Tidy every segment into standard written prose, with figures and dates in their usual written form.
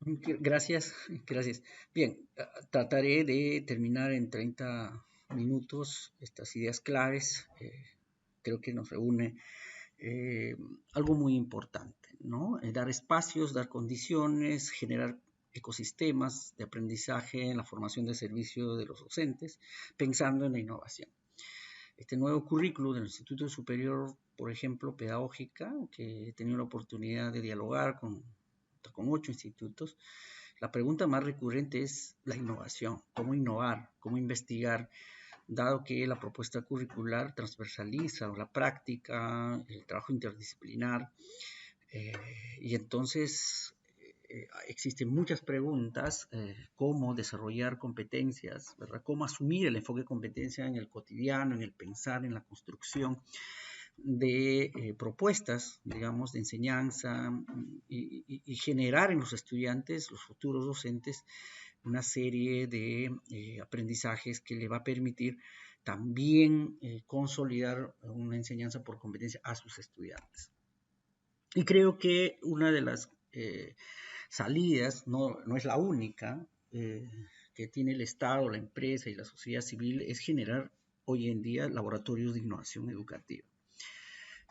Gracias, gracias. Bien, trataré de terminar en 30 minutos estas ideas claves. Creo que nos reúne eh, algo muy importante, ¿no? Dar espacios, dar condiciones, generar ecosistemas de aprendizaje en la formación de servicio de los docentes, pensando en la innovación. Este nuevo currículo del Instituto Superior, por ejemplo, Pedagógica, que he tenido la oportunidad de dialogar con 8 institutos, la pregunta más recurrente es la innovación, cómo innovar, cómo investigar, dado que la propuesta curricular transversaliza la práctica, el trabajo interdisciplinar, eh, y entonces existen muchas preguntas, cómo desarrollar competencias, ¿verdad? Cómo asumir el enfoque de competencia en el cotidiano, en el pensar, en la construcción de propuestas, digamos, de enseñanza y generar en los estudiantes, los futuros docentes, una serie de aprendizajes que le va a permitir también consolidar una enseñanza por competencia a sus estudiantes. Y creo que una de las salidas, no es la única, que tiene el Estado, la empresa y la sociedad civil, es generar hoy en día laboratorios de innovación educativa.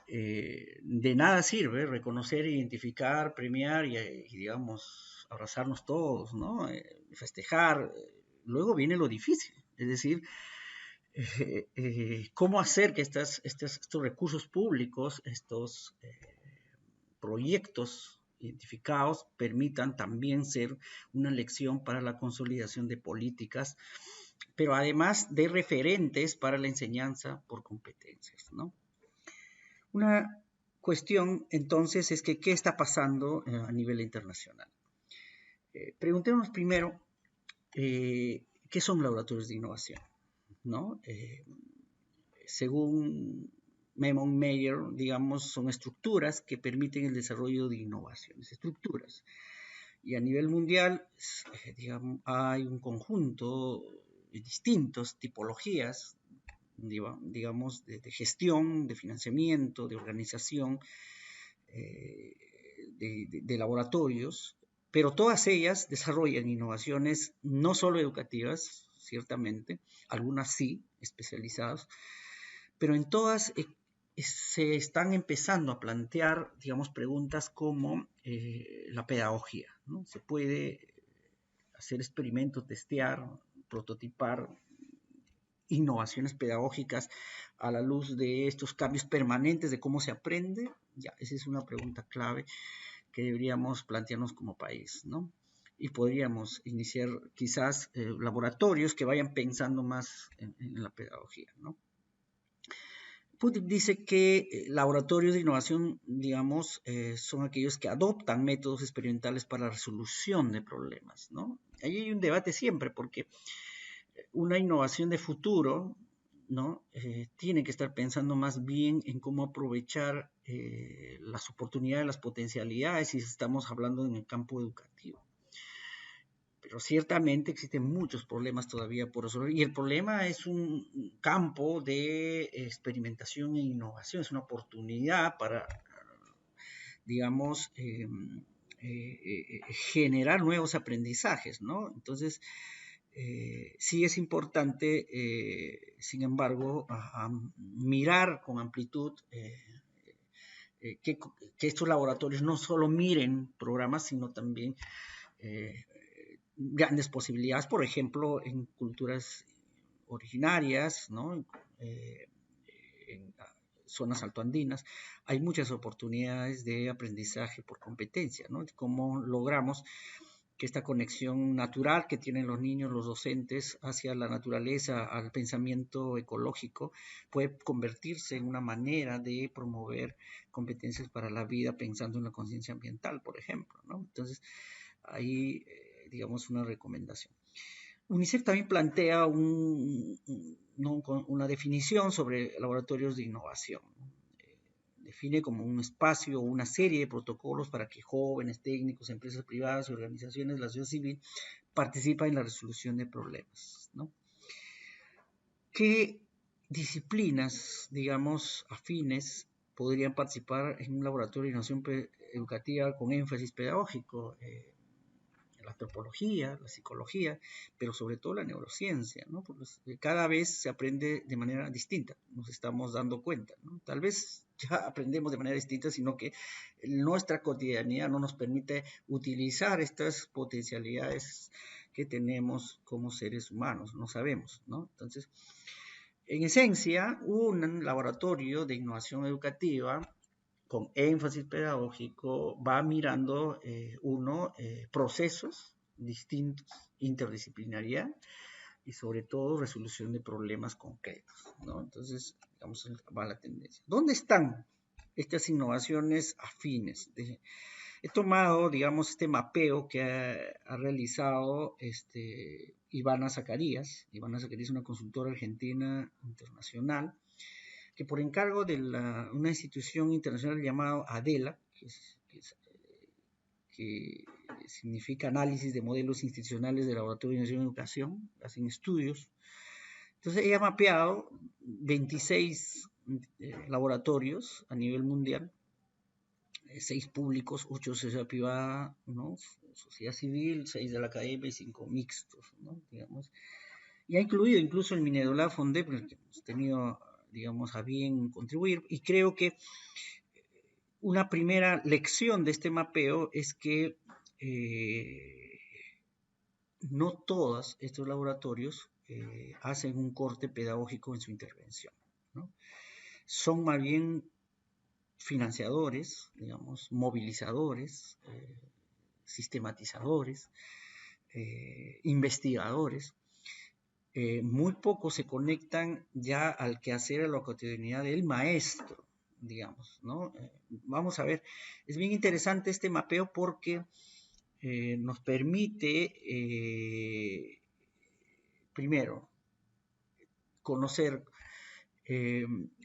De nada sirve reconocer, identificar, premiar y digamos, abrazarnos todos, ¿no? Festejar. Luego viene lo difícil, es decir, cómo hacer que estos recursos públicos, estos proyectos identificados permitan también ser una lección para la consolidación de políticas, pero además de referentes para la enseñanza por competencias, ¿no? Una cuestión entonces es que qué está pasando a nivel internacional. Preguntémonos primero qué son laboratorios de innovación, ¿no? Según Memon Mayer, digamos, son estructuras que permiten el desarrollo de innovaciones, estructuras. Y a nivel mundial, digamos, hay un conjunto de distintas tipologías, digamos, de gestión, de financiamiento, de organización, de laboratorios, pero todas ellas desarrollan innovaciones no solo educativas, ciertamente, algunas sí, especializadas, pero en todas se están empezando a plantear, digamos, preguntas como la pedagogía, ¿no? Se puede hacer experimentos, testear, prototipar innovaciones pedagógicas a la luz de estos cambios permanentes de cómo se aprende. Ya, esa es una pregunta clave que deberíamos plantearnos como país, ¿no? Y podríamos iniciar quizás laboratorios que vayan pensando más en la pedagogía, ¿no? Putin dice que laboratorios de innovación, digamos, son aquellos que adoptan métodos experimentales para la resolución de problemas, ¿no? Ahí hay un debate siempre, porque una innovación de futuro, ¿no? Tiene que estar pensando más bien en cómo aprovechar las oportunidades, las potencialidades, si estamos hablando en el campo educativo. Pero ciertamente existen muchos problemas todavía por resolver, y el problema es un campo de experimentación e innovación, es una oportunidad para, digamos, generar nuevos aprendizajes, ¿no? Entonces, sí es importante, sin embargo, mirar con amplitud que estos laboratorios no solo miren programas, sino también eh, grandes posibilidades, por ejemplo, en culturas originarias, ¿no? En zonas altoandinas, hay muchas oportunidades de aprendizaje por competencia, ¿no? Cómo logramos que esta conexión natural que tienen los niños, los docentes, hacia la naturaleza, al pensamiento ecológico, puede convertirse en una manera de promover competencias para la vida pensando en la conciencia ambiental, por ejemplo, ¿no? Entonces, ahí, digamos, una recomendación. UNICEF también plantea una definición sobre laboratorios de innovación. Define como un espacio o una serie de protocolos para que jóvenes, técnicos, empresas privadas y organizaciones de la sociedad civil participen en la resolución de problemas, ¿no? ¿Qué disciplinas, digamos, afines podrían participar en un laboratorio de innovación educativa con énfasis pedagógico? antropología, la psicología, pero sobre todo la neurociencia, ¿no? Porque cada vez se aprende de manera distinta, nos estamos dando cuenta, ¿no? Tal vez ya aprendemos de manera distinta, sino que nuestra cotidianidad no nos permite utilizar estas potencialidades que tenemos como seres humanos, no sabemos, ¿no? Entonces, en esencia, un laboratorio de innovación educativa con énfasis pedagógico va mirando procesos distintos, interdisciplinaridad y sobre todo resolución de problemas concretos, ¿no? Entonces, digamos, va la tendencia. ¿Dónde están estas innovaciones afines? He tomado, digamos, este mapeo que ha realizado Ivana Zacarías. Ivana Zacarías es una consultora argentina internacional que por encargo de una institución internacional llamada ADELA, que significa Análisis de Modelos Institucionales de Laboratorio de Innovación y Educación, hacen estudios. Entonces ella ha mapeado 26 laboratorios a nivel mundial, 6 públicos, 8 de sociedad privada, ¿no? Sociedad civil, 6 de la academia y 5 mixtos, ¿no? Digamos. Y ha incluido incluso el Minedolab Fondep, que hemos tenido, digamos, a bien contribuir, y creo que una primera lección de este mapeo es que no todos estos laboratorios hacen un corte pedagógico en su intervención, ¿no? Son más bien financiadores, digamos, movilizadores, sistematizadores, investigadores. Muy pocos se conectan ya al quehacer, a la cotidianidad del maestro, digamos, ¿no? Vamos a ver, es bien interesante este mapeo porque nos permite, primero, conocer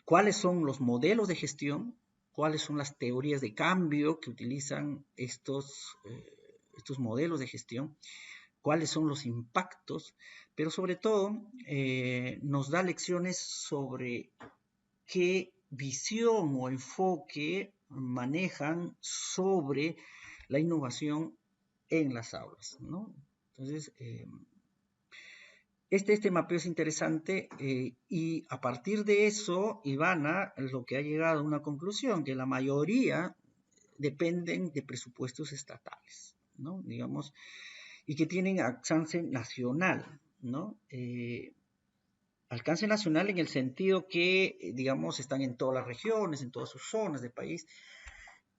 cuáles son los modelos de gestión, cuáles son las teorías de cambio que utilizan estos modelos de gestión, cuáles son los impactos, pero sobre todo nos da lecciones sobre qué visión o enfoque manejan sobre la innovación en las aulas, ¿no? Entonces, este mapeo es interesante y a partir de eso, Ivana lo que ha llegado a una conclusión, que la mayoría dependen de presupuestos estatales, ¿no? Digamos, y que tienen alcance nacional, ¿no? Alcance nacional en el sentido que, digamos, están en todas las regiones, en todas sus zonas del país,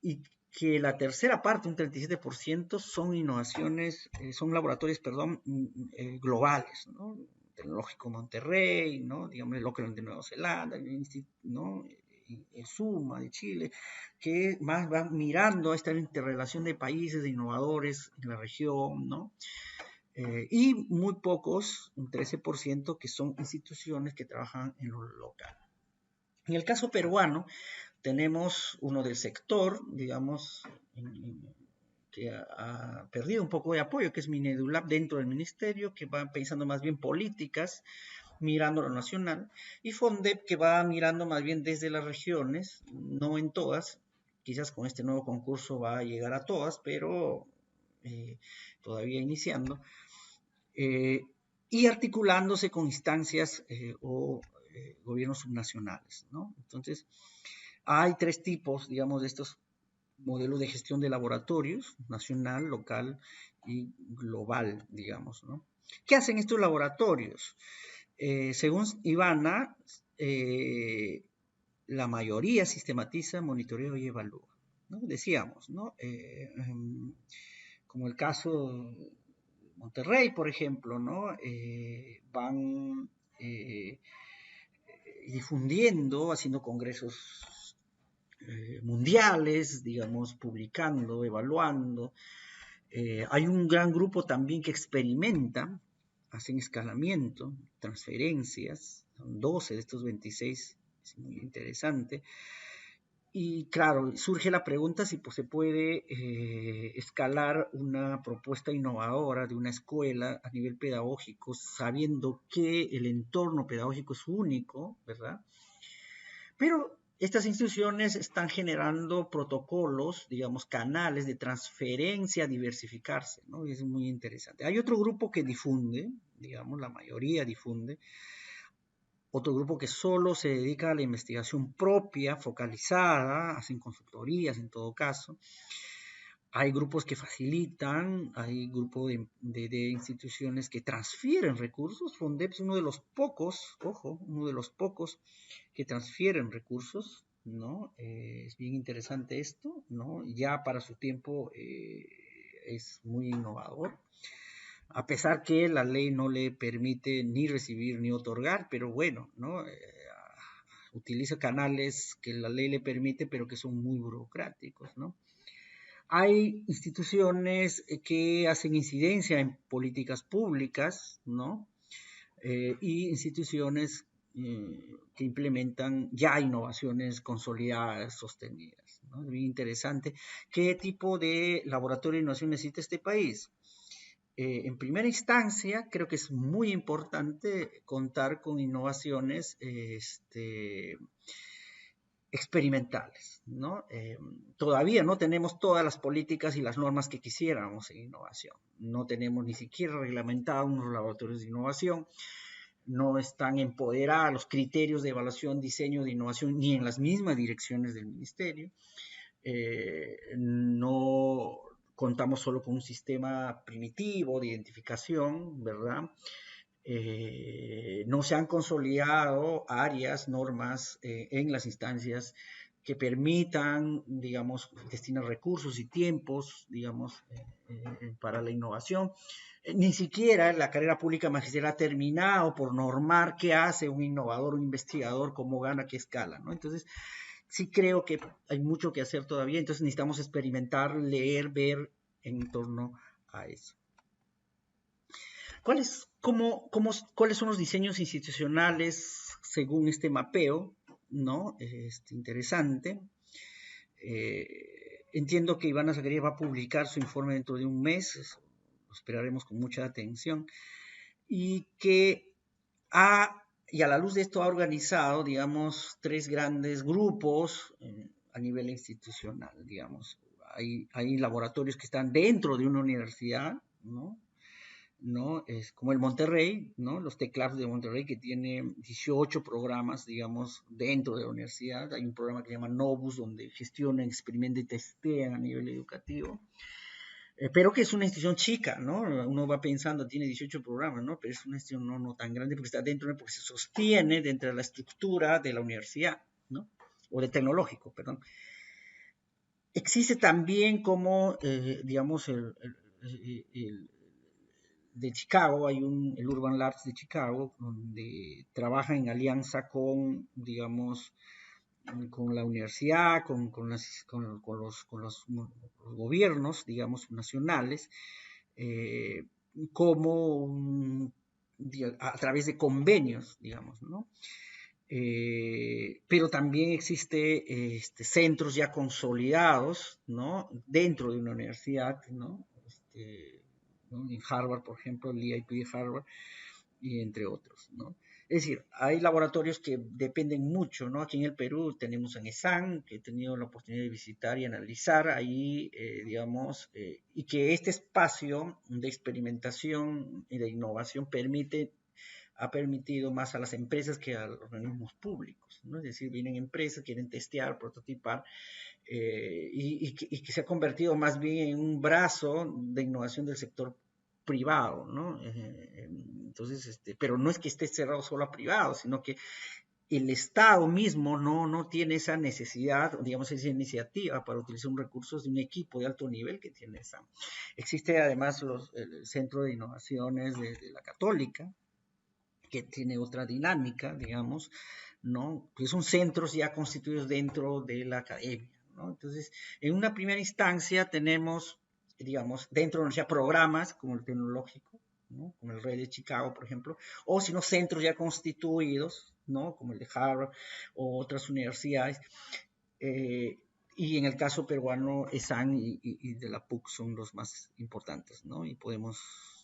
y que la tercera parte, un 37%, son innovaciones, son laboratorios, perdón, globales, ¿no? Tecnológico Monterrey, ¿no? Digamos, el Auckland de Nueva Zelanda, ¿no? El SUMA de Chile, que más van mirando a esta interrelación de países, de innovadores en la región, ¿no? Y muy pocos, un 13%, que son instituciones que trabajan en lo local. En el caso peruano, tenemos uno del sector, digamos, que ha perdido un poco de apoyo, que es Minedulab dentro del ministerio, que va pensando más bien políticas, mirando lo nacional, y Fondep, que va mirando más bien desde las regiones, no en todas, quizás con este nuevo concurso va a llegar a todas, pero todavía iniciando, y articulándose con instancias o gobiernos subnacionales, ¿no? Entonces, hay 3 tipos, digamos, de estos modelos de gestión de laboratorios, nacional, local y global, digamos, ¿no? ¿Qué hacen estos laboratorios? Según Ivana, la mayoría sistematiza, monitorea y evalúa, ¿no? Decíamos, ¿no? Como el caso de Monterrey, por ejemplo, ¿no? Van difundiendo, haciendo congresos mundiales, digamos, publicando, evaluando. Hay un gran grupo también que experimenta, hacen escalamiento, transferencias, son 12 de estos 26, es muy interesante. Y claro, surge la pregunta si pues, se puede escalar una propuesta innovadora de una escuela a nivel pedagógico, sabiendo que el entorno pedagógico es único, ¿verdad? Pero estas instituciones están generando protocolos, digamos, canales de transferencia a diversificarse, ¿no? Y es muy interesante. Hay otro grupo que difunde, digamos, la mayoría difunde, otro grupo que solo se dedica a la investigación propia, focalizada, hacen consultorías en todo caso. Hay grupos que facilitan, hay grupos de instituciones que transfieren recursos. FONDEP es uno de los pocos, ojo, uno de los pocos que transfieren recursos, ¿no? Es bien interesante esto, ¿no? Ya para su tiempo es muy innovador, a pesar que la ley no le permite ni recibir ni otorgar, pero bueno, ¿no? Utiliza canales que la ley le permite, pero que son muy burocráticos, ¿no? Hay instituciones que hacen incidencia en políticas públicas, ¿no? Y instituciones que implementan ya innovaciones consolidadas, sostenidas, ¿no? Es bien interesante. ¿Qué tipo de laboratorio de innovación necesita este país? En primera instancia, creo que es muy importante contar con innovaciones experimentales, ¿no? Todavía no tenemos todas las políticas y las normas que quisiéramos en innovación. No tenemos ni siquiera reglamentados unos laboratorios de innovación. No están empoderados los criterios de evaluación, diseño de innovación, ni en las mismas direcciones del ministerio. No contamos solo con un sistema primitivo de identificación, ¿verdad? No se han consolidado áreas, normas en las instancias que permitan, digamos, destinar recursos y tiempos, digamos, para la innovación. Ni siquiera la carrera pública magisterial ha terminado por normar qué hace un innovador, un investigador, cómo gana, qué escala, ¿no? Entonces, sí creo que hay mucho que hacer todavía, entonces necesitamos experimentar, leer, ver en torno a eso. ¿Cuáles son los diseños institucionales según este mapeo? ¿No? Interesante. Entiendo que Ivana Zacarías va a publicar su informe dentro de un mes, lo esperaremos con mucha atención, y que y a la luz de esto ha organizado, digamos, 3 grandes grupos a nivel institucional, digamos. Hay laboratorios que están dentro de una universidad, ¿no? ¿No? Es como el Monterrey, ¿no? Los T-Clubs de Monterrey, que tiene 18 programas, digamos, dentro de la universidad. Hay un programa que se llama Novus, donde gestionan, experimentan y testean a nivel educativo. Pero que es una institución chica, ¿no? Uno va pensando, tiene 18 programas, ¿no? Pero es una institución no tan grande porque está dentro, porque se sostiene dentro de la estructura de la universidad, ¿no? O del tecnológico, perdón. Existe también como, digamos, de Chicago, hay el Urban Labs de Chicago, donde trabaja en alianza con, digamos, con la universidad, con los gobiernos, digamos, nacionales, como a través de convenios, digamos, ¿no? Pero también existe centros ya consolidados, ¿no? Dentro de una universidad, ¿no? ¿no? En Harvard, por ejemplo, el EIP de Harvard, y entre otros, ¿no? Es decir, hay laboratorios que dependen mucho, ¿no? Aquí en el Perú tenemos en ESAN, que he tenido la oportunidad de visitar y analizar ahí, digamos, y que este espacio de experimentación y de innovación ha permitido más a las empresas que a los organismos públicos, ¿no? Es decir, vienen empresas, quieren testear, prototipar, y que se ha convertido más bien en un brazo de innovación del sector privado, ¿no? Entonces, pero no es que esté cerrado solo a privado, sino que el Estado mismo no tiene esa necesidad, digamos, esa iniciativa para utilizar recursos de un equipo de alto nivel que tiene esa. Existe además el Centro de Innovaciones de la Católica, que tiene otra dinámica, digamos, ¿no? Que son centros ya constituidos dentro de la academia, ¿no? Entonces, en una primera instancia tenemos, digamos, dentro de la universidad programas como el tecnológico, ¿no? Como el RED de Chicago, por ejemplo, o si no, centros ya constituidos, ¿no? Como el de Harvard o otras universidades, Y en el caso peruano, ESAN y de la PUC son los más importantes, ¿no? Y podemos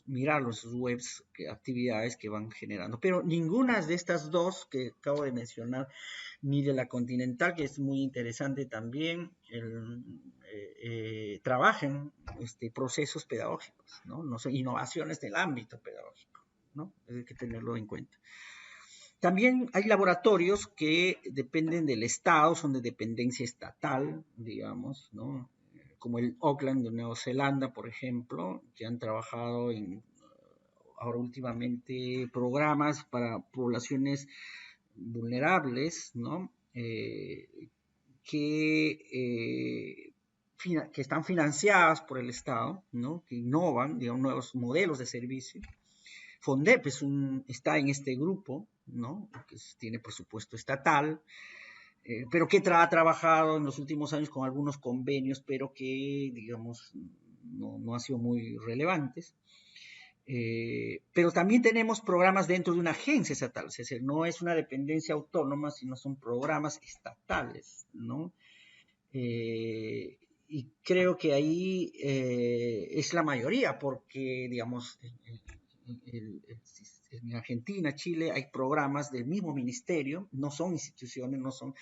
mirar los webs, actividades que van generando. Pero ninguna de estas dos que acabo de mencionar, ni de la Continental, que es muy interesante también, trabajan procesos pedagógicos, ¿no? No son innovaciones del ámbito pedagógico, ¿no? Hay que tenerlo en cuenta. También hay laboratorios que dependen del Estado, son de dependencia estatal, digamos, ¿no? Como el Auckland de Nueva Zelanda, por ejemplo, que han trabajado ahora últimamente programas para poblaciones vulnerables, ¿no? Que están financiadas por el Estado, ¿no? Que innovan, digamos, nuevos modelos de servicio. FONDEP está en este grupo, ¿no? Que tiene presupuesto estatal, pero que ha trabajado en los últimos años con algunos convenios, pero que, digamos, no han sido muy relevantes. Pero también tenemos programas dentro de una agencia estatal, es decir, no es una dependencia autónoma, sino son programas estatales, ¿no? Y creo que ahí es la mayoría, porque, digamos, en Argentina, Chile, hay programas del mismo ministerio, no son instituciones, no son,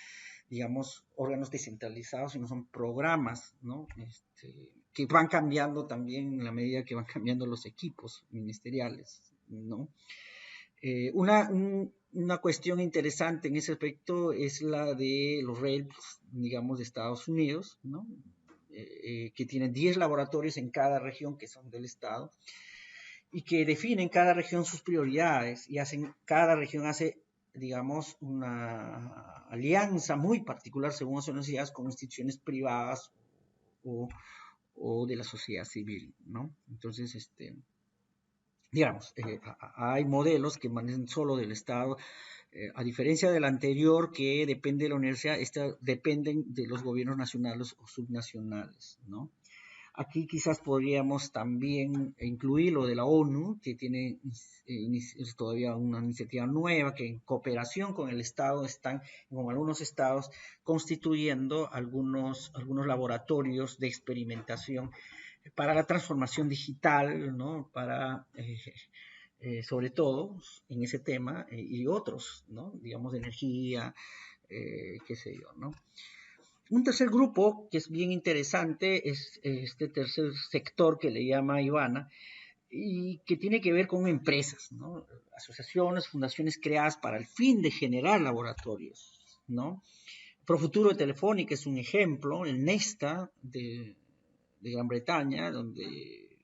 digamos, órganos descentralizados, sino son programas, ¿no? Que van cambiando también en la medida que van cambiando los equipos ministeriales, ¿no? Una cuestión interesante en ese aspecto es la de los RELPs, digamos, de Estados Unidos, ¿no? Que tienen 10 laboratorios en cada región que son del Estado y que definen cada región sus prioridades y cada región hace, digamos, una alianza muy particular según sus necesidades con instituciones privadas o de la sociedad civil, ¿no? Entonces, digamos, hay modelos que manejan solo del Estado, a diferencia del anterior que depende de la universidad, dependen de los gobiernos nacionales o subnacionales, ¿no? Aquí quizás podríamos también incluir lo de la ONU, que tiene todavía una iniciativa nueva, que en cooperación con el Estado están, con algunos estados, constituyendo algunos laboratorios de experimentación para la transformación digital, ¿no? Para, sobre todo, en ese tema, y otros, ¿no? Digamos, de energía, qué sé yo, ¿no? Un tercer grupo que es bien interesante es este tercer sector que le llama Ivana y que tiene que ver con empresas, ¿no? Asociaciones, fundaciones creadas para el fin de generar laboratorios, ¿no? Profuturo de Telefónica es un ejemplo, el Nesta de Gran Bretaña, donde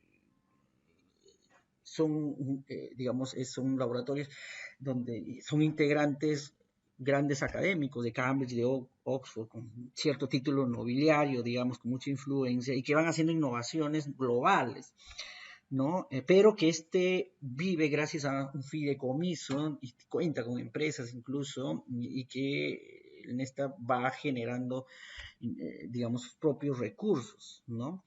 son, digamos, son laboratorios donde son integrantes grandes académicos de Cambridge, de Oxford, con cierto título nobiliario, digamos, con mucha influencia, y que van haciendo innovaciones globales, ¿no? Pero que vive gracias a un fideicomiso y cuenta con empresas incluso, y que en esta va generando, digamos, sus propios recursos, ¿no?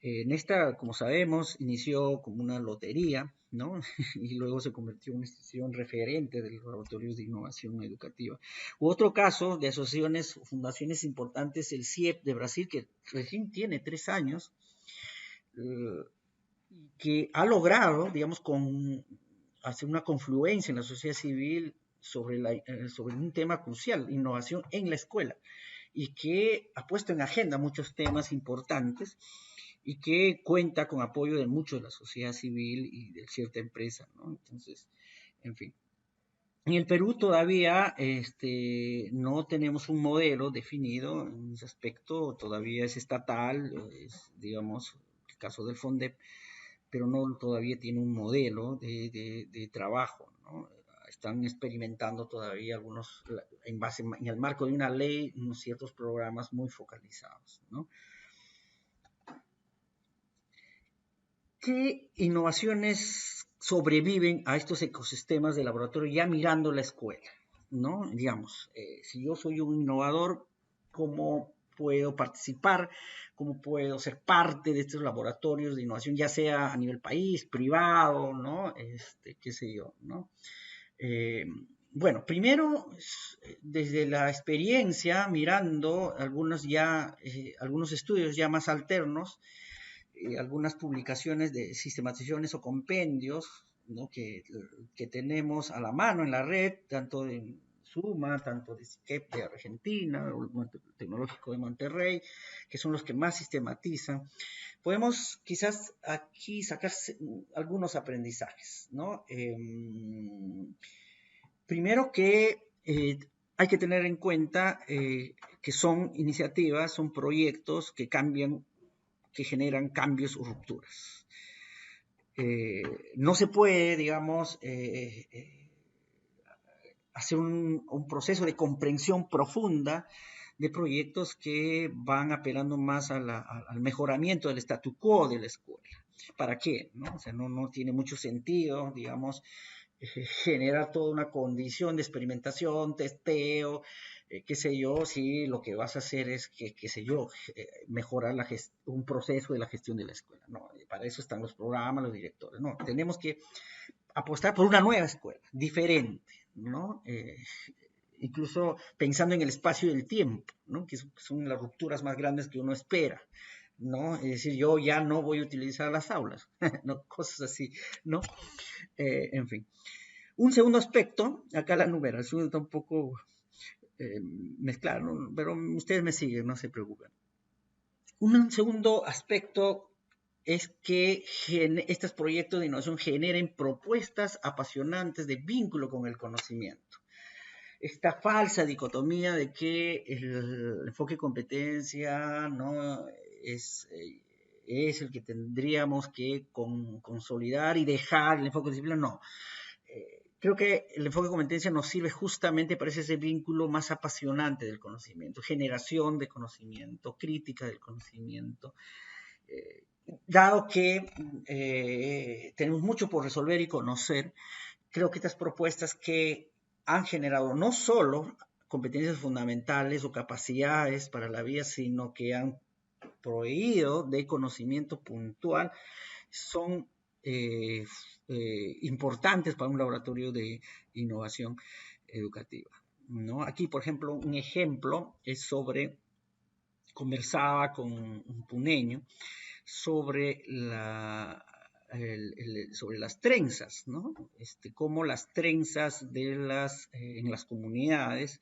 En esta, como sabemos, inició como una lotería, ¿no? Y luego se convirtió en una institución referente de los laboratorios de innovación educativa. Otro caso de asociaciones o fundaciones importantes, el CIEP de Brasil, que recién tiene 3 años, que ha logrado, digamos, hacer una confluencia en la sociedad civil sobre un tema crucial, innovación en la escuela, y que ha puesto en agenda muchos temas importantes y que cuenta con apoyo de muchos de la sociedad civil y de cierta empresa, ¿no? Entonces, en fin. En el Perú todavía no tenemos un modelo definido en ese aspecto, todavía es estatal, digamos, el caso del FONDEP, pero no todavía tiene un modelo de trabajo, ¿no? Están experimentando todavía algunos, en el marco de una ley, unos ciertos programas muy focalizados, ¿no? ¿Qué innovaciones sobreviven a estos ecosistemas de laboratorio ya mirando la escuela? ¿No? Digamos, si yo soy un innovador, ¿cómo puedo participar? ¿Cómo puedo ser parte de estos laboratorios de innovación, ya sea a nivel país, privado, ¿no? Qué sé yo, ¿no? Bueno, primero, desde la experiencia, mirando algunos estudios ya más alternos, algunas publicaciones de sistematizaciones o compendios, ¿no? que tenemos a la mano en la red, tanto de Suma, tanto de SICEP de Argentina, o el Tecnológico de Monterrey, que son los que más sistematizan. Podemos quizás aquí sacar algunos aprendizajes, ¿no? Primero que hay que tener en cuenta que son iniciativas, son proyectos que cambian, que generan cambios o rupturas. No se puede, digamos, hacer un proceso de comprensión profunda de proyectos que van apelando más al mejoramiento del statu quo de la escuela. ¿Para qué? ¿No? O sea, no tiene mucho sentido, digamos, generar toda una condición de experimentación, testeo, qué sé yo, si lo que vas a hacer es qué sé yo, mejorar un proceso de la gestión de la escuela. No, para eso están los programas, los directores. No, tenemos que apostar por una nueva escuela, diferente, ¿no? Incluso pensando en el espacio y el tiempo, ¿no? Que son las rupturas más grandes que uno espera, ¿no? Es decir, yo ya no voy a utilizar las aulas, ¿no? Cosas así, ¿no? En fin. Un segundo aspecto, acá la numeración está un poco mezclada, ¿no? Pero ustedes me siguen, no se preocupen. Un segundo aspecto es que estos proyectos de innovación generen propuestas apasionantes de vínculo con el conocimiento. Esta falsa dicotomía de que el enfoque competencia no es el que tendríamos que consolidar y dejar el enfoque disciplina, no. Creo que el enfoque de competencia nos sirve justamente para ese vínculo más apasionante del conocimiento, generación de conocimiento, crítica del conocimiento, dado que tenemos mucho por resolver y conocer. Creo que estas propuestas que han generado no solo competencias fundamentales o capacidades para la vida, sino que han proveído de conocimiento puntual, son importantes para un laboratorio de innovación educativa, ¿no? Aquí, por ejemplo, un ejemplo es conversaba con un puneño sobre sobre las trenzas, ¿no? Cómo las trenzas en las comunidades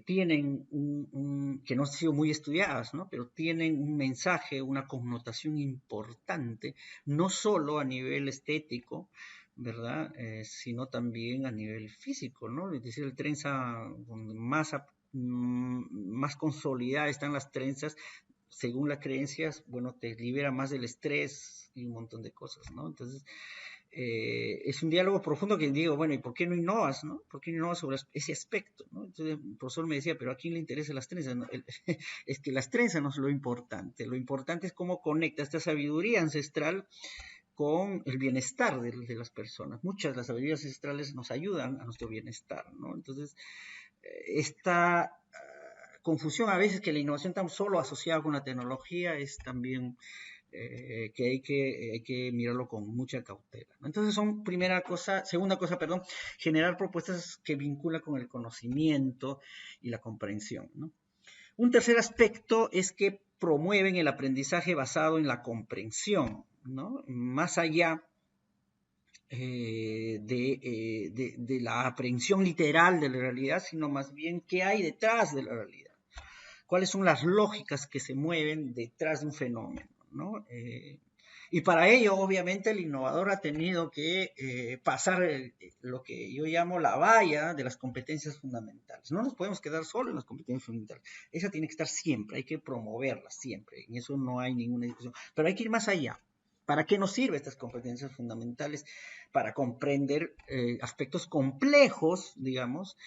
tienen que no han sido muy estudiadas, ¿no? Pero tienen un mensaje, una connotación importante, no solo a nivel estético, ¿verdad? Sino también a nivel físico, ¿no? Es decir, el trenza donde más consolidada están las trenzas, según las creencias, bueno, te libera más del estrés y un montón de cosas, ¿no? Entonces, es un diálogo profundo que digo, bueno, ¿y por qué no innovas, no? ¿Por qué no innovas sobre ese aspecto, no? Entonces el profesor me decía, pero ¿a quién le interesan las trenzas? ¿No? Es que las trenzas no es lo importante es cómo conecta esta sabiduría ancestral con el bienestar de las personas. Muchas de las sabidurías ancestrales nos ayudan a nuestro bienestar, ¿no? Entonces, esta confusión a veces que la innovación está solo asociada con la tecnología es también que hay que mirarlo con mucha cautela, ¿no? Entonces segunda cosa, perdón, generar propuestas que vinculan con el conocimiento y la comprensión, ¿no? Un tercer aspecto es que promueven el aprendizaje basado en la comprensión, ¿no? Más allá de la aprehensión literal de la realidad, sino más bien qué hay detrás de la realidad, cuáles son las lógicas que se mueven detrás de un fenómeno, ¿no? Y para ello, obviamente, el innovador ha tenido que pasar lo que yo llamo la valla de las competencias fundamentales. No nos podemos quedar solo en las competencias fundamentales. Esa tiene que estar siempre, hay que promoverla siempre. En eso no hay ninguna discusión. Pero hay que ir más allá. ¿Para qué nos sirven estas competencias fundamentales? Para comprender aspectos complejos, digamos,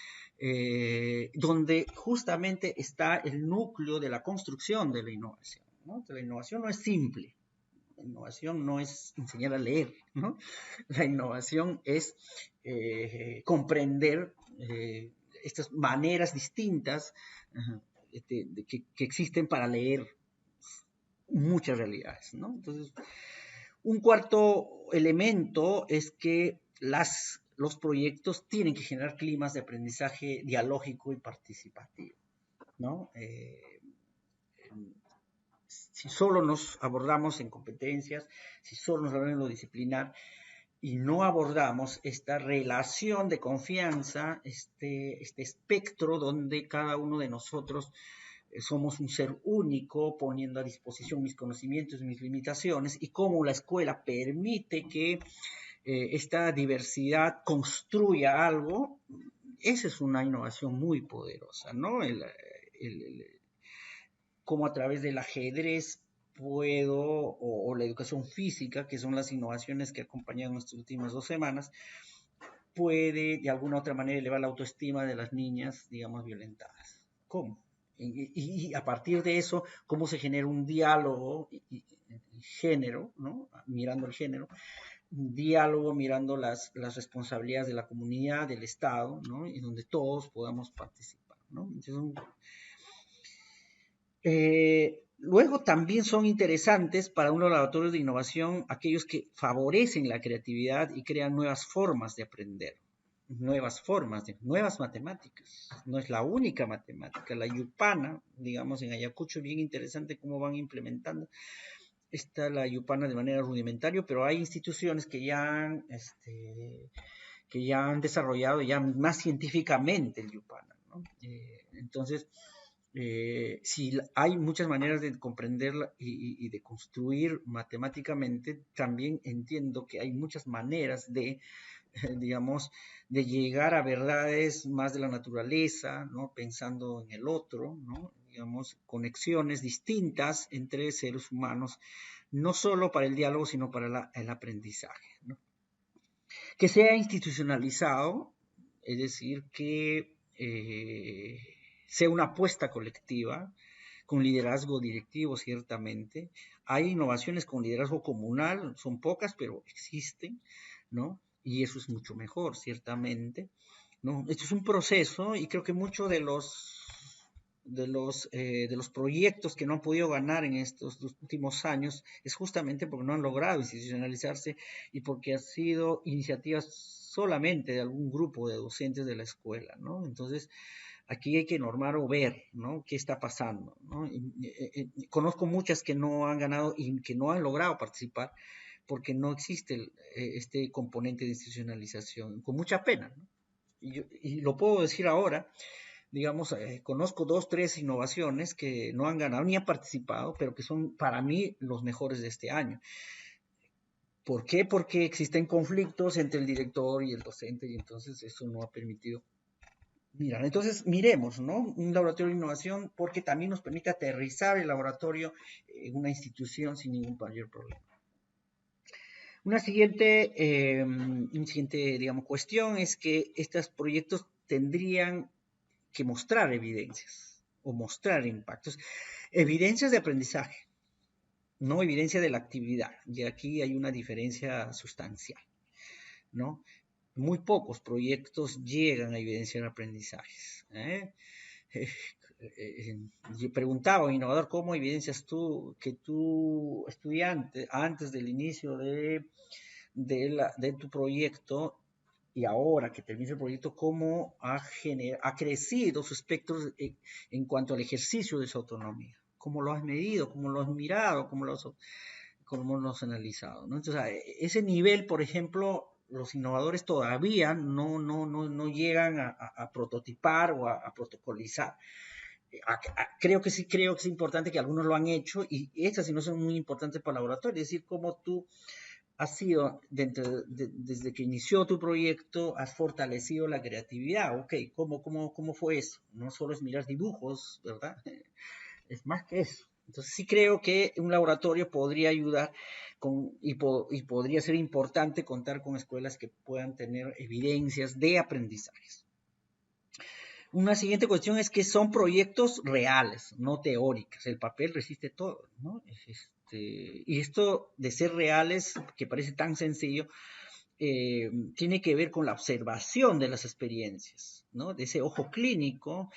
donde justamente está el núcleo de la construcción de la innovación, ¿no? La innovación no es simple. La innovación no es enseñar a leer, ¿no? La innovación es comprender estas maneras distintas que existen para leer muchas realidades, ¿no? Entonces, un cuarto elemento es que las los proyectos tienen que generar climas de aprendizaje dialógico y participativo, ¿no? Si solo nos abordamos en competencias, si solo nos abordamos en lo disciplinar y no abordamos esta relación de confianza, este espectro donde cada uno de nosotros somos un ser único, poniendo a disposición mis conocimientos y mis limitaciones, y cómo la escuela permite que esta diversidad construya algo, esa es una innovación muy poderosa, ¿no? Cómo a través del ajedrez puedo, o la educación física, que son las innovaciones que acompañan nuestras últimas 2 semanas, puede de alguna otra manera elevar la autoestima de las niñas, digamos, violentadas. ¿Cómo? Y a partir de eso, cómo se genera un diálogo género, ¿no? Mirando el género, un diálogo mirando las responsabilidades de la comunidad, del Estado, ¿no? Y donde todos podamos participar, ¿no? Entonces, luego también son interesantes para unos laboratorios de innovación aquellos que favorecen la creatividad y crean nuevas formas de aprender, nuevas matemáticas. No es la única matemática. La Yupana, digamos en Ayacucho, bien interesante cómo van implementando. Está la Yupana de manera rudimentaria, pero hay instituciones que ya han desarrollado ya más científicamente el Yupana, ¿no? Entonces, si hay muchas maneras de comprenderla y de construir matemáticamente, también entiendo que hay muchas maneras de, digamos, de llegar a verdades más de la naturaleza, ¿no? Pensando en el otro, ¿no? Digamos, conexiones distintas entre seres humanos, no solo para el diálogo, sino para el aprendizaje, ¿no? Que sea institucionalizado, es decir, que sea una apuesta colectiva, con liderazgo directivo, ciertamente. Hay innovaciones con liderazgo comunal, son pocas, pero existen, ¿no? Y eso es mucho mejor, ciertamente, ¿no? Esto es un proceso y creo que muchos de los proyectos que no han podido ganar en estos últimos años es justamente porque no han logrado institucionalizarse y porque han sido iniciativas solamente de algún grupo de docentes de la escuela, ¿no? Entonces, aquí hay que normar o ver, ¿no? ¿Qué está pasando? ¿No? Conozco muchas que no han ganado y que no han logrado participar porque no existe este componente de institucionalización, con mucha pena, ¿no? Y lo puedo decir ahora, digamos, conozco 2, 3 innovaciones que no han ganado ni han participado, pero que son para mí los mejores de este año. ¿Por qué? Porque existen conflictos entre el director y el docente y entonces eso no ha permitido. Mira, entonces miremos, ¿no? Un laboratorio de innovación porque también nos permite aterrizar el laboratorio en una institución sin ningún mayor problema. Una siguiente, digamos, cuestión es que estos proyectos tendrían que mostrar evidencias o mostrar impactos. Evidencias de aprendizaje, no evidencia de la actividad. Y aquí hay una diferencia sustancial, ¿no? Muy pocos proyectos llegan a evidenciar aprendizajes. Yo preguntaba a un innovador, ¿cómo evidencias tú que tu estudiante, antes del inicio de tu proyecto y ahora que termina el proyecto, cómo ha crecido su espectro en cuanto al ejercicio de su autonomía? ¿Cómo lo has medido? ¿Cómo lo has mirado? ¿Cómo lo has analizado? ¿No? Entonces, ese nivel, por ejemplo, los innovadores todavía no llegan a prototipar o a protocolizar. Creo que es importante que algunos lo han hecho y estas sí no son muy importantes para el laboratorio, es decir, cómo tú has sido, desde que inició tu proyecto, has fortalecido la creatividad. Ok, ¿cómo fue eso? No solo es mirar dibujos, ¿verdad? Es más que eso. Entonces sí creo que un laboratorio podría ayudar y podría ser importante contar con escuelas que puedan tener evidencias de aprendizajes. Una siguiente cuestión es que son proyectos reales, no teóricos. El papel resiste todo, ¿no? Y esto de ser reales, que parece tan sencillo, tiene que ver con la observación de las experiencias, ¿no? De ese ojo clínico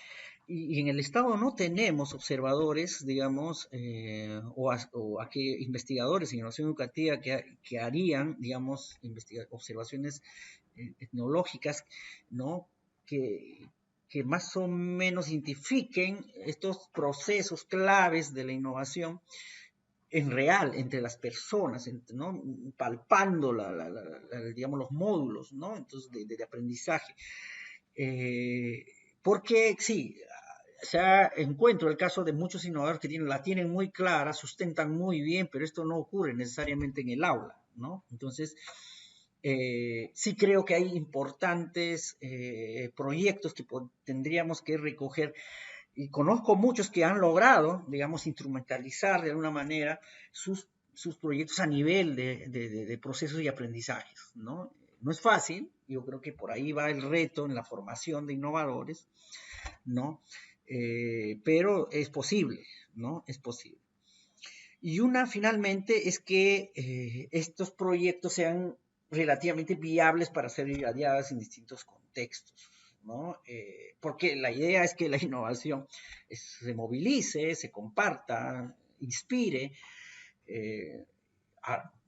y en el Estado no tenemos observadores, digamos, o aquí investigadores en innovación educativa que harían, digamos, observaciones etnológicas, ¿no? Que, que más o menos identifiquen estos procesos claves de la innovación en real, entre las personas, ¿no? Palpando, digamos, los módulos, ¿no? Entonces, de aprendizaje. Porque sí, encuentro el caso de muchos innovadores que la tienen muy clara, sustentan muy bien, pero esto no ocurre necesariamente en el aula, ¿no? Entonces, sí creo que hay importantes proyectos que tendríamos que recoger, y conozco muchos que han logrado, digamos, instrumentalizar de alguna manera sus proyectos a nivel de procesos y aprendizajes, ¿no? No es fácil, yo creo que por ahí va el reto en la formación de innovadores, ¿no? Pero es posible, ¿no? Es posible. Y una finalmente es que estos proyectos sean relativamente viables para ser irradiadas en distintos contextos, ¿no? Porque la idea es que la innovación se movilice, se comparta, inspire.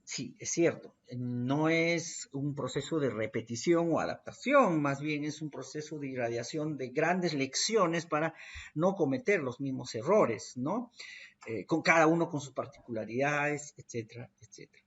Sí, es cierto, no es un proceso de repetición o adaptación, más bien es un proceso de irradiación de grandes lecciones para no cometer los mismos errores, ¿no? Con cada uno con sus particularidades, etcétera, etcétera.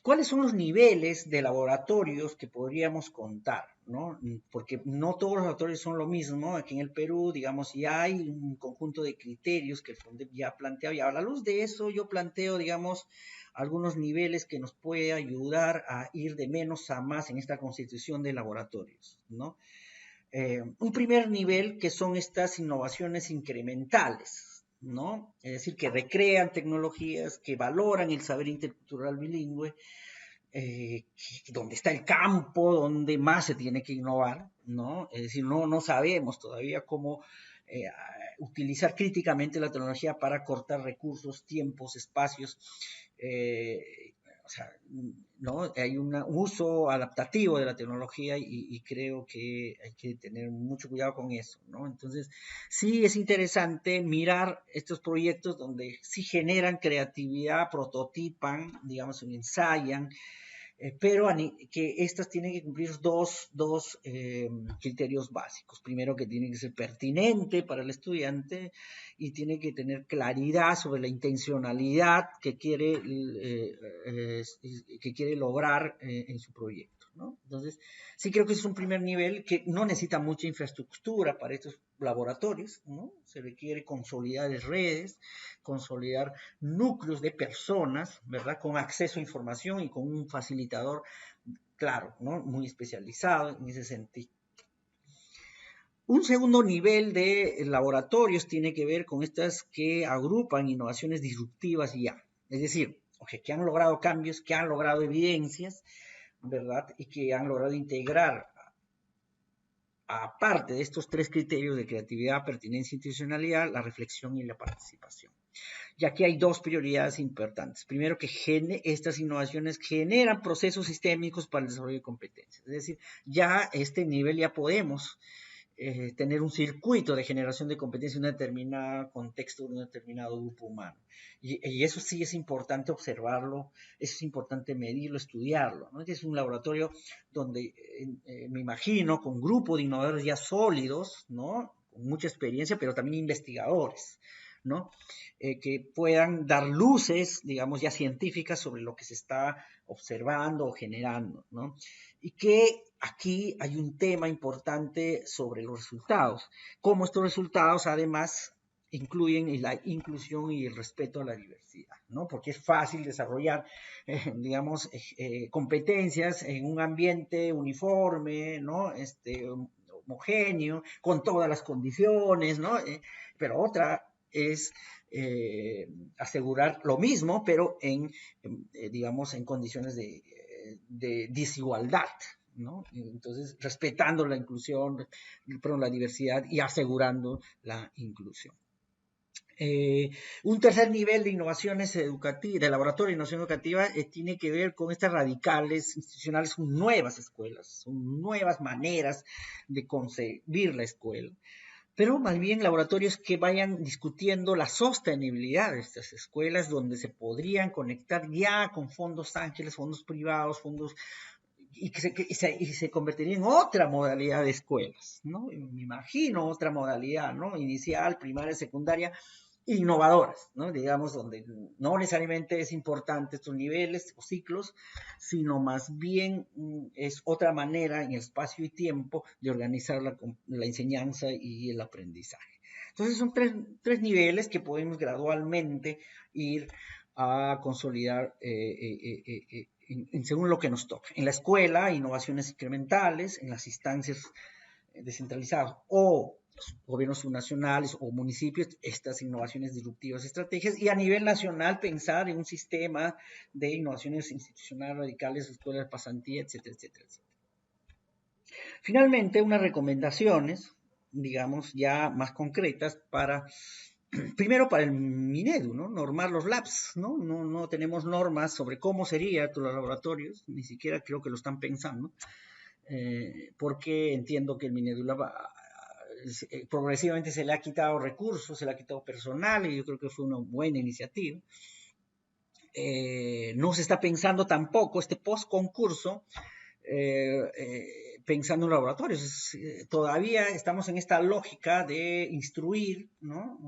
¿Cuáles son los niveles de laboratorios que podríamos contar? ¿No? Porque no todos los laboratorios son lo mismo. Aquí en el Perú, digamos, ya hay un conjunto de criterios que el FONDEP ya planteado. Y a la luz de eso, yo planteo, digamos, algunos niveles que nos puede ayudar a ir de menos a más en esta constitución de laboratorios, ¿no? Un primer nivel que son estas innovaciones incrementales, ¿no? Es decir, que recrean tecnologías, que valoran el saber intercultural bilingüe, donde está el campo, donde más se tiene que innovar, ¿no? Es decir, no sabemos todavía cómo utilizar críticamente la tecnología para cortar recursos, tiempos, espacios, o sea, ¿no? Hay un uso adaptativo de la tecnología y creo que hay que tener mucho cuidado con eso, ¿no? Entonces, sí es interesante mirar estos proyectos donde sí generan creatividad, prototipan, digamos, ensayan, pero que estas tienen que cumplir dos criterios básicos. Primero, que tiene que ser pertinente para el estudiante y tiene que tener claridad sobre la intencionalidad que quiere lograr en su proyecto, ¿no? Entonces, sí creo que es un primer nivel que no necesita mucha infraestructura para estos laboratorios, ¿no? Se requiere consolidar redes, consolidar núcleos de personas, ¿verdad? Con acceso a información y con un facilitador, claro, ¿no? Muy especializado en ese sentido. Un segundo nivel de laboratorios tiene que ver con estas que agrupan innovaciones disruptivas y ya. Es decir, que han logrado cambios, que han logrado evidencias, ¿verdad? Y que han logrado integrar, aparte de estos tres criterios de creatividad, pertinencia e institucionalidad, la reflexión y la participación. Y aquí hay dos prioridades importantes. Primero, que estas innovaciones generan procesos sistémicos para el desarrollo de competencias. Es decir, ya a este nivel ya podemos tener un circuito de generación de competencia en un determinado contexto de un determinado grupo humano. Y eso sí es importante observarlo, eso es importante medirlo, estudiarlo, ¿no? Este es un laboratorio donde me imagino con un grupo de innovadores ya sólidos, ¿no? Con mucha experiencia, pero también investigadores, ¿no? Que puedan dar luces, digamos, ya científicas sobre lo que se está observando o generando, ¿no? Y que aquí hay un tema importante sobre los resultados, cómo estos resultados además incluyen la inclusión y el respeto a la diversidad, ¿no? Porque es fácil desarrollar, digamos, competencias en un ambiente uniforme, ¿no? Homogéneo, con todas las condiciones, ¿no? Pero otra es asegurar lo mismo, pero digamos, en condiciones de desigualdad, ¿no? Entonces, respetando la inclusión, la diversidad y asegurando la inclusión. Un tercer nivel de innovaciones educativas, de laboratorio de innovación educativa, tiene que ver con estas radicales institucionales, son nuevas escuelas, son nuevas maneras de concebir la escuela, pero más bien laboratorios que vayan discutiendo la sostenibilidad de estas escuelas, donde se podrían conectar ya con fondos ángeles, fondos privados, fondos y se convertiría en otra modalidad de escuelas, ¿no? Me imagino otra modalidad, ¿no? Inicial, primaria, secundaria, innovadoras, ¿no? Digamos, donde no necesariamente es importante estos niveles o ciclos, sino más bien es otra manera en espacio y tiempo de organizar la enseñanza y el aprendizaje. Entonces son tres niveles que podemos gradualmente ir a consolidar según lo que nos toque. En la escuela, innovaciones incrementales, en las instancias descentralizadas o los gobiernos subnacionales o municipios, estas innovaciones disruptivas, estrategias, y a nivel nacional pensar en un sistema de innovaciones institucionales radicales, escuelas de pasantía, etcétera, etcétera, etcétera. Finalmente, unas recomendaciones, digamos, ya más concretas para primero para el Minedu, ¿no? Normar los labs, ¿no? No tenemos normas sobre cómo serían los laboratorios, ni siquiera creo que lo están pensando, porque entiendo que el Minedu progresivamente se le ha quitado recursos, se le ha quitado personal, y yo creo que fue una buena iniciativa. No se está pensando tampoco este post-concurso, pensando en laboratorios. Todavía estamos en esta lógica de instruir, ¿no?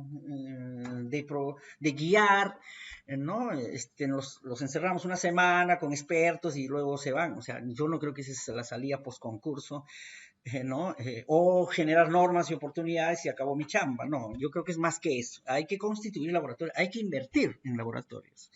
De guiar, ¿no? Los encerramos una semana con expertos y luego se van. O sea, yo no creo que esa es la salida post-concurso, ¿no? O generar normas y oportunidades y acabó mi chamba. No, yo creo que es más que eso. Hay que constituir laboratorios, hay que invertir en laboratorios,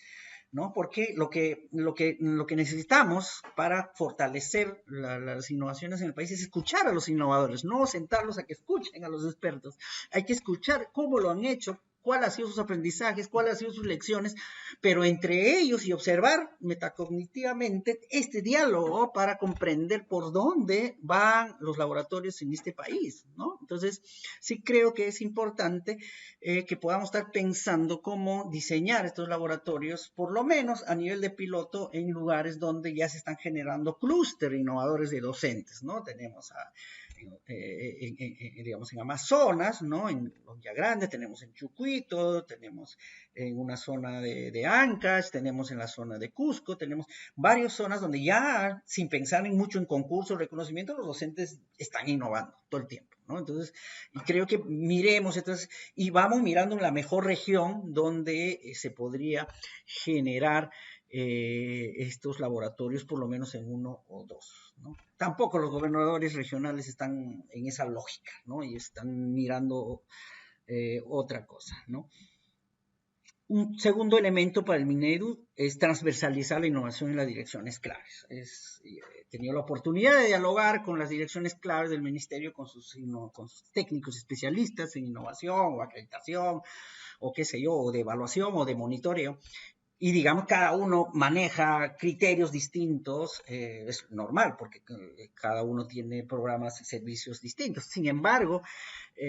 ¿no? Porque lo que necesitamos para fortalecer las innovaciones en el país es escuchar a los innovadores, no sentarlos a que escuchen a los expertos. Hay que escuchar cómo lo han hecho, cuáles han sido sus aprendizajes, cuáles han sido sus lecciones, pero entre ellos y observar metacognitivamente este diálogo para comprender por dónde van los laboratorios en este país, ¿no? Entonces, sí creo que es importante que podamos estar pensando cómo diseñar estos laboratorios, por lo menos a nivel de piloto, en lugares donde ya se están generando clústeres innovadores de docentes, ¿no? Tenemos digamos, en Amazonas, ¿no? En Loya Grande, tenemos en Chucuito, tenemos en una zona de Ancash, tenemos en la zona de Cusco, tenemos varias zonas donde ya, sin pensar mucho en concursos, reconocimiento, los docentes están innovando todo el tiempo, ¿no? Entonces, y creo que miremos, entonces, y vamos mirando en la mejor región donde se podría generar estos laboratorios, por lo menos en uno o dos, ¿no? Tampoco los gobernadores regionales están en esa lógica, ¿no? Y están mirando otra cosa, ¿no? Un segundo elemento para el Minedu es transversalizar la innovación en las direcciones claves. He tenido la oportunidad de dialogar con las direcciones claves del ministerio, con sus técnicos especialistas en innovación o acreditación, o qué sé yo, o de evaluación o de monitoreo. Y digamos, cada uno maneja criterios distintos, es normal, porque cada uno tiene programas y servicios distintos. Sin embargo,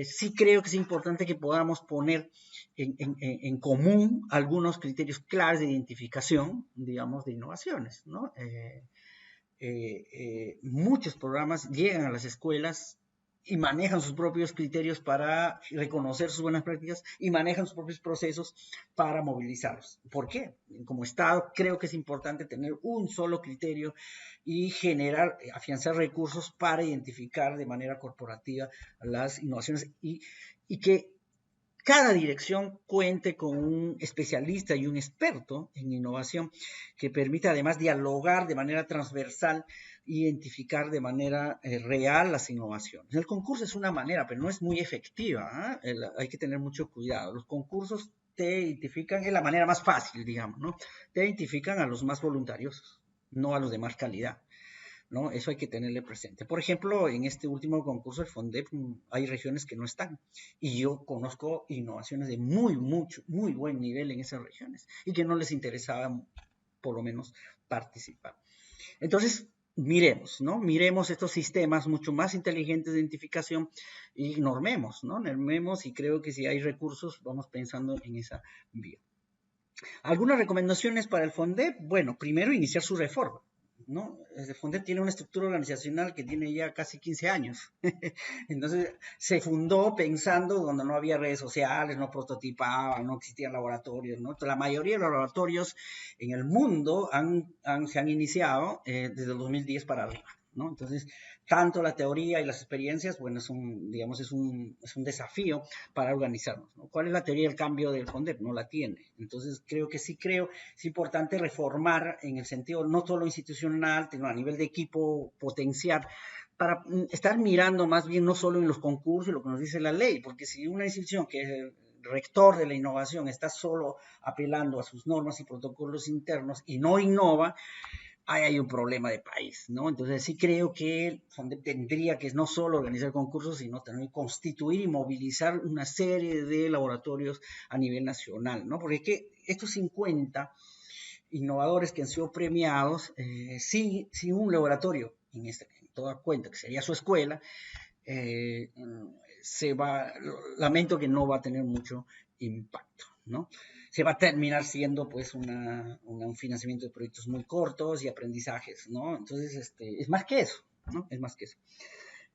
sí creo que es importante que podamos poner en común algunos criterios claves de identificación, digamos, de innovaciones, ¿no? Muchos programas llegan a las escuelas y manejan sus propios criterios para reconocer sus buenas prácticas y manejan sus propios procesos para movilizarlos. ¿Por qué? Como Estado creo que es importante tener un solo criterio y generar, afianzar recursos para identificar de manera corporativa las innovaciones y que cada dirección cuente con un especialista y un experto en innovación que permita además dialogar de manera transversal e identificar de manera real las innovaciones. El concurso es una manera, pero no es muy efectiva, ¿eh? Hay que tener mucho cuidado. Los concursos te identifican, es la manera más fácil, digamos, ¿no? Te identifican a los más voluntarios, no a los de más calidad, ¿no? Eso hay que tenerle presente. Por ejemplo, en este último concurso del FONDEP hay regiones que no están y yo conozco innovaciones de muy buen nivel en esas regiones y que no les interesaba por lo menos participar. Entonces, miremos, ¿no? Miremos estos sistemas mucho más inteligentes de identificación y normemos, ¿no? Normemos, y creo que si hay recursos, vamos pensando en esa vía. Algunas recomendaciones para el FONDEP. Bueno, primero iniciar su reforma, ¿no? El FONDEP tiene una estructura organizacional que tiene ya casi 15 años. Entonces, se fundó pensando donde no había redes sociales, no prototipaban, no existían laboratorios, ¿no? La mayoría de los laboratorios en el mundo se han iniciado desde el 2010 para arriba, ¿no? Entonces, tanto la teoría y las experiencias, bueno, digamos, es un desafío para organizarnos, ¿no? ¿Cuál es la teoría del cambio del FONDEP? No la tiene. Entonces, creo es importante reformar en el sentido no solo institucional, sino a nivel de equipo, potenciar, para estar mirando más bien no solo en los concursos, lo que nos dice la ley, porque si una institución que es el rector de la innovación está solo apelando a sus normas y protocolos internos y no innova, ahí hay un problema de país, ¿no? Entonces sí creo que el FONDEP tendría que no solo organizar concursos, sino también constituir y movilizar una serie de laboratorios a nivel nacional, ¿no? Porque que estos 50 innovadores que han sido premiados, sin un laboratorio, en toda cuenta, que sería su escuela, eh, lamento que no va a tener mucho impacto, ¿no? Se va a terminar siendo pues un financiamiento de proyectos muy cortos y aprendizajes, ¿no? Entonces, es más que eso, ¿no? Es más que eso.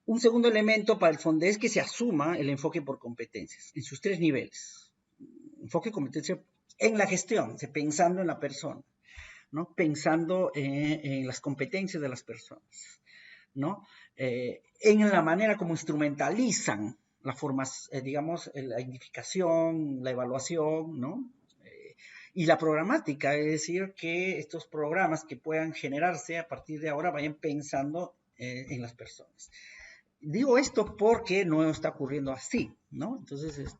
Un segundo elemento para el FONDE es que se asuma el enfoque por competencias en sus 3 niveles. Enfoque competencia en la gestión, pensando en la persona, ¿no? Pensando en las competencias de las personas, ¿no? En la manera como instrumentalizan la forma, digamos, la identificación, la evaluación, ¿no? Y la programática, es decir, que estos programas que puedan generarse a partir de ahora vayan pensando en las personas. Digo esto porque no está ocurriendo así, ¿no? Entonces,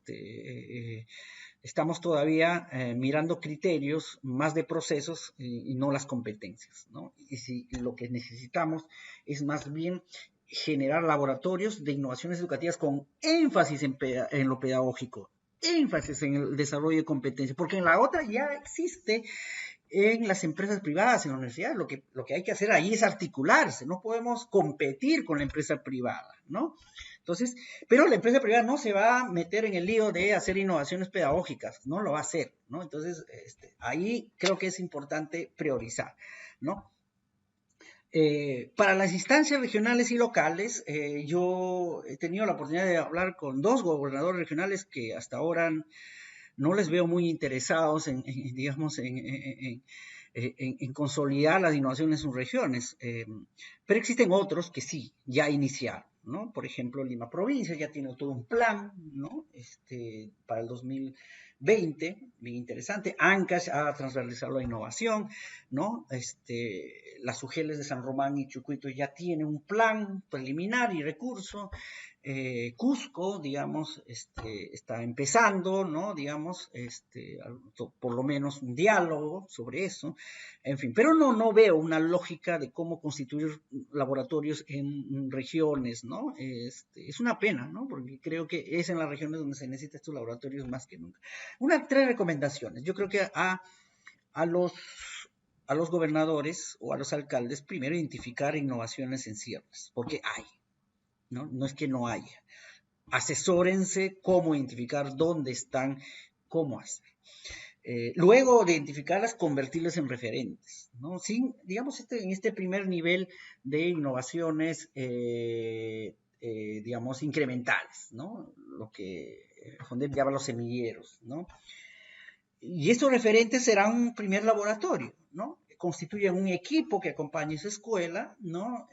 estamos todavía mirando criterios más de procesos y no las competencias, ¿no? Y si lo que necesitamos es más bien generar laboratorios de innovaciones educativas con énfasis en lo pedagógico, énfasis en el desarrollo de competencias, porque en la otra ya existe en las empresas privadas, en la universidad, lo que hay que hacer ahí es articularse, no podemos competir con la empresa privada, ¿no? Entonces, pero la empresa privada no se va a meter en el lío de hacer innovaciones pedagógicas, no lo va a hacer, ¿no? Entonces, ahí creo que es importante priorizar, ¿no? Para las instancias regionales y locales, yo he tenido la oportunidad de hablar con 2 gobernadores regionales que hasta ahora no les veo muy interesados digamos, en consolidar las innovaciones en sus regiones. Pero existen otros que sí, ya iniciaron, ¿no? Por ejemplo, Lima Provincia ya tiene todo un plan, ¿no? Para el 2020, bien interesante. Ancash ha transversalizado la innovación, ¿no? Las UGELes de San Román y Chucuito ya tienen un plan preliminar y recurso. Cusco, digamos, está empezando, ¿no? Digamos, por lo menos un diálogo sobre eso, en fin, pero no veo una lógica de cómo constituir laboratorios en regiones, ¿no? Es una pena, ¿no? Porque creo que es en las regiones donde se necesitan estos laboratorios más que nunca. 3 recomendaciones. Yo creo que a los gobernadores o a los alcaldes, primero identificar innovaciones en cierres, porque hay, ¿no? No es que no haya. Asesórense cómo identificar dónde están, cómo hacer. Luego de identificarlas, convertirlas en referentes, ¿no? Sin, digamos, en este primer nivel de innovaciones, digamos, incrementales, ¿no? Lo que Fondep llama los semilleros, ¿no? Y estos referentes serán un primer laboratorio, ¿no? Constituyen un equipo que acompañe esa escuela, ¿no?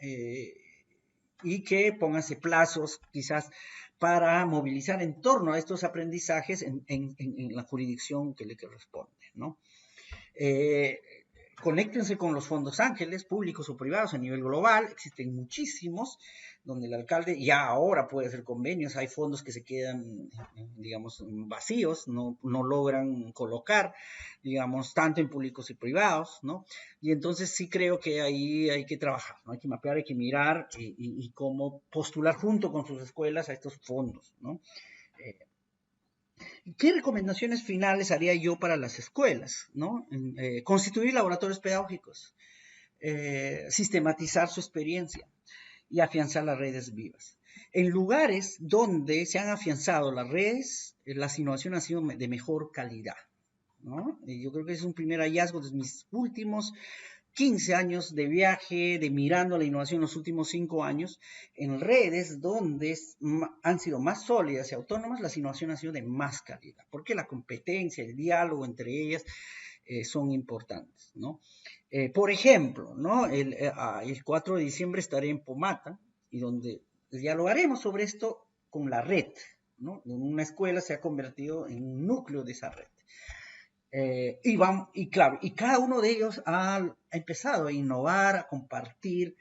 Y que pónganse plazos quizás para movilizar en torno a estos aprendizajes en la jurisdicción que le corresponde, ¿no? Conéctense con los fondos ángeles, públicos o privados a nivel global, existen muchísimos, donde el alcalde ya ahora puede hacer convenios, hay fondos que se quedan, digamos, vacíos, no logran colocar, digamos, tanto en públicos y privados, ¿no? Y entonces sí creo que ahí hay que trabajar, ¿no? Hay que mapear, hay que mirar y cómo postular junto con sus escuelas a estos fondos, ¿no? ¿Qué recomendaciones finales haría yo para las escuelas? ¿No? Constituir laboratorios pedagógicos. sistematizar su experiencia y afianzar las redes vivas. En lugares donde se han afianzado las redes, las innovaciones han sido de mejor calidad, ¿no? Y yo creo que es un primer hallazgo de mis últimos 15 años de viaje, de mirando la innovación en los últimos 5 años, en redes donde han sido más sólidas y autónomas, las innovaciones han sido de más calidad, porque la competencia, el diálogo entre ellas son importantes, ¿no? Por ejemplo, ¿no? El 4 de diciembre estaré en Pomata, y donde dialogaremos sobre esto con la red, ¿no? Una escuela se ha convertido en un núcleo de esa red. Y claro, y cada uno de ellos ha empezado a innovar, a compartir,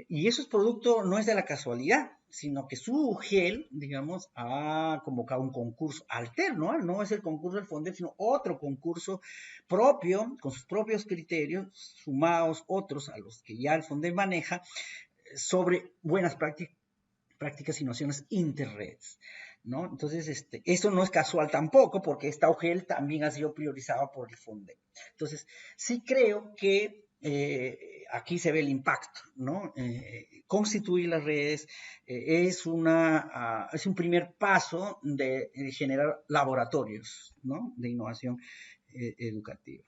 y eso es producto, no es de la casualidad, sino que su GEL, digamos, ha convocado un concurso alterno, no es el concurso del FONDEP, sino otro concurso propio, con sus propios criterios, sumados otros a los que ya el FONDEP maneja, sobre buenas prácticas y nociones interredes, ¿no? Entonces, esto no es casual tampoco, porque esta OGEL también ha sido priorizada por el FONDEP. Entonces, sí creo que aquí se ve el impacto, ¿no? Constituir las redes es un primer paso de generar laboratorios, ¿no? De innovación educativa.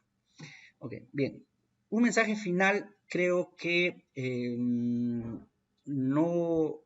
Ok, bien. Un mensaje final, creo que no